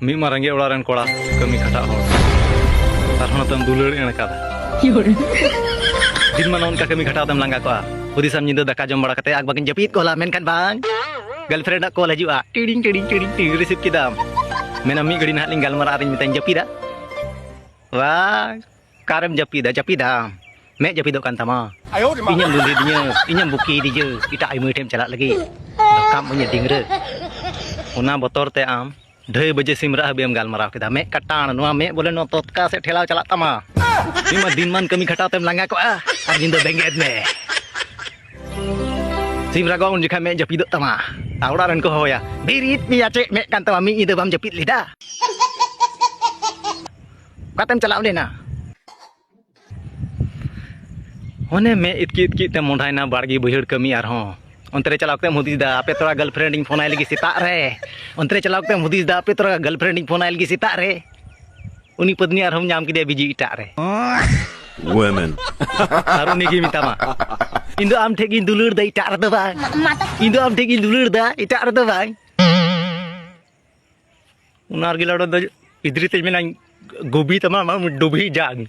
मी मारेंगे उड़ारन कोड़ा कमी खटा हो तारहन तम दुलड़ एण कादा दिन मन उनका कमी खटा तम लंगा को हुदिसम निंदा दाका जम बड़ा कते आग बाकिन जपीत कोला मेनखान बांग गर्लफ्रेंड कॉल हजुआ टिडिंग टिडिंग टिडिंग टिडिंग रिसीव किदाम मेना मी गड़ी ना लिंग गलमरा आरिन मिताइन जपीदा वाह कारम जपीदा मैं जपीदो कान तमा इnyam luli dinya inyam buki dia ita ai moi tem chalak lagi kam punya dingre una botor te am dhei baje simra habem galmarau kida me katan noa me bole no totka se thela chalak tama ima dinman kami khata tem langa ko ar jindo benget me simra gong jika me japido tama taura ran ko hoya birit mi ace me kan tama mi ide bam japit lida katem chalak le na होने में इतकी ते मोढ़ाइना बाड़गी बहिड़ कमी are हों अंतरे चलावते मुदिस दा आपे तोरा गर्लफ्रेंडिंग फोन आइल गी सेता रे अंतरे चलावते मुदिस दा आपे तोरा गर्लफ्रेंडिंग फोन आइल गी सेता रे उनी पत्नी आर हम नाम किदे बिजी इटा रे women आर उनी की मितामा इंदो आम ठेगी दुलुर दा इटा रे दो बा इंदो आम ठेगी दुलुर दा इटा रे दो बा उनार गिलाडो द इद्री ते मेना गोबी तमा मा डुबी जाग